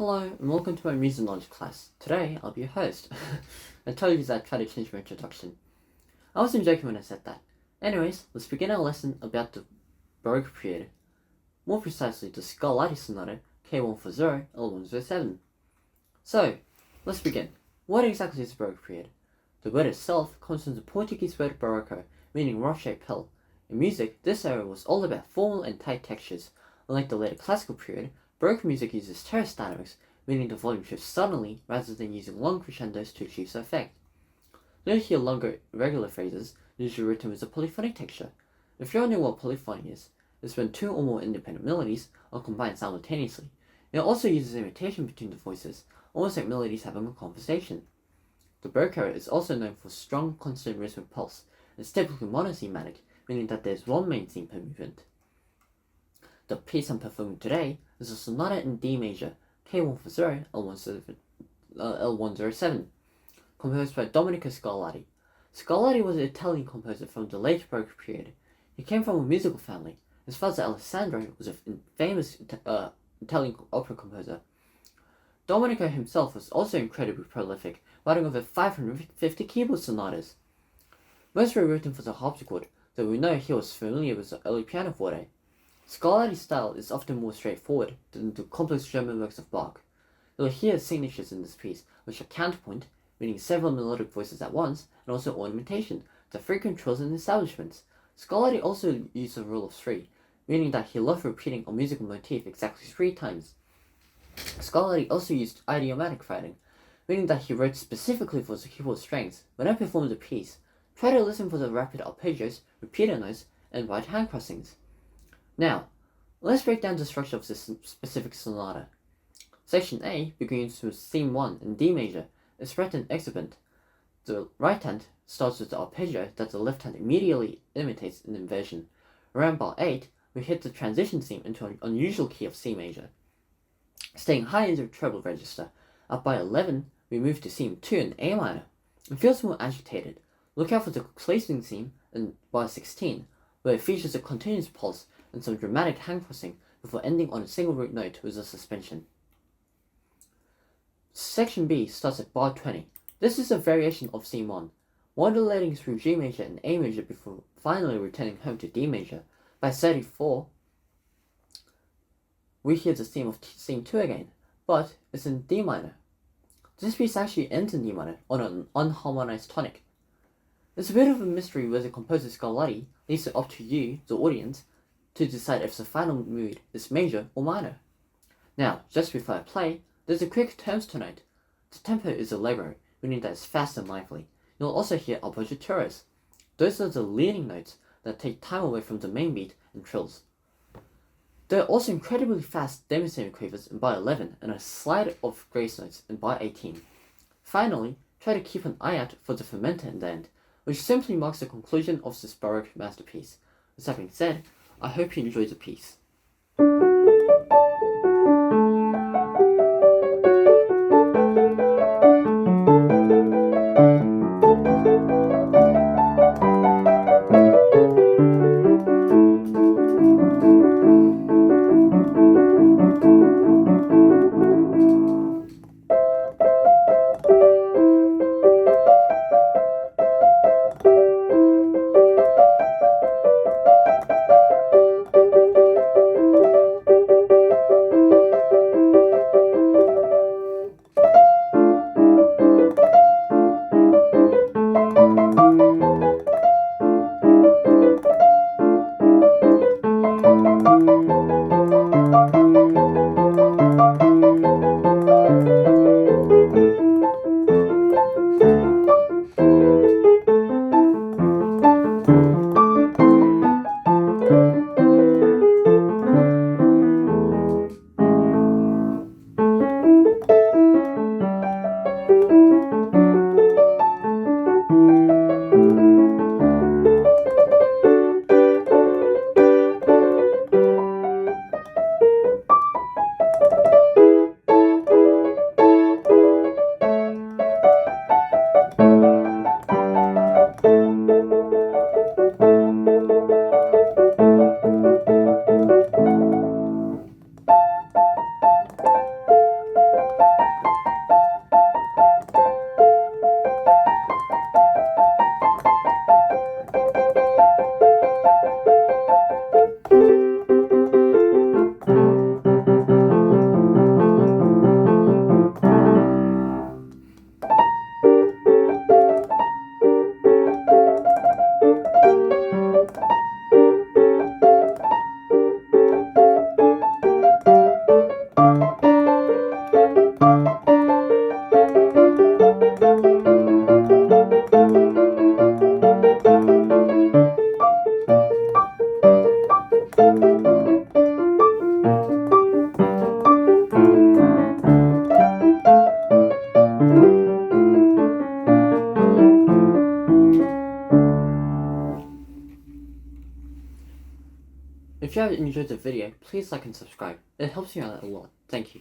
Hello and welcome to my music knowledge class. Today I'll be your host. I told you that I tried to change my introduction. I wasn't joking when I said that. Anyways, let's begin our lesson about the Baroque period. More precisely, the Scarlatti Sonata K140 L107. So, let's begin. What exactly is the Baroque period? The word itself comes from the Portuguese word Baroque, meaning rough-shaped pill. In music, this era was all about formal and tight textures. Unlike the later classical period, Baroque music uses terse dynamics, meaning the volume shifts suddenly rather than using long crescendos to achieve the effect. You'll hear longer, regular phrases, usually written with a polyphonic texture. If you don't know what polyphony is, it's when two or more independent melodies are combined simultaneously. It also uses imitation between the voices, almost like melodies having a conversation. The Baroque era is also known for strong, constant rhythmic pulse. It's typically monothematic, meaning that there's one main theme per movement. The piece I'm performing today is a sonata in D major, K140 L107, composed by Domenico Scarlatti. Scarlatti was an Italian composer from the late Baroque period. He came from a musical family. His father Alessandro was a famous Italian opera composer. Domenico himself was also incredibly prolific, writing over 550 keyboard sonatas. Most were written for the harpsichord, though we know he was familiar with the early pianoforte. Scarlatti's style is often more straightforward than the complex German works of Bach. You'll hear signatures in this piece, which are counterpoint, meaning several melodic voices at once, and also ornamentation, the frequent trills and establishments. Scarlatti also used the rule of three, meaning that he loved repeating a musical motif exactly 3 times. Scarlatti also used idiomatic writing, meaning that he wrote specifically for the keyboard strings. When I perform the piece, try to listen for the rapid arpeggios, repeater notes, and right hand crossings. Now, let's break down the structure of this specific sonata. Section A begins with theme 1 in D major, is spread and exuberant. The right hand starts with the arpeggio that the left hand immediately imitates in inversion. Around bar 8, we hit the transition theme into an unusual key of C major. Staying high in the treble register, at bar 11, we move to theme 2 in A minor. It feels more agitated. Look out for the closing theme in bar 16, where it features a continuous pulse and some dramatic hand crossing before ending on a single root note with a suspension. Section B starts at bar 20. This is a variation of theme 1, modulating through G major and A major before finally returning home to D major. By 34, we hear the theme of theme 2 again, but it's in D minor. This piece actually ends in D minor on an unharmonized tonic. It's a bit of a mystery whether composer Scarlatti leaves it up to you, the audience, to decide if the final mood is major or minor. Now, just before I play, there's a quick terms to note. The tempo is allegro, meaning that it's fast and lively. You'll also hear appoggiaturas. Those are the leading notes that take time away from the main beat and trills. There are also incredibly fast demi-semiquavers in bar 11 and a slide of grace notes in bar 18. Finally, try to keep an eye out for the fermenter in the end, which simply marks the conclusion of this Baroque masterpiece. With that being said, I hope you enjoyed the piece. you have enjoyed the video, please like and subscribe. It helps me out a lot. Thank you.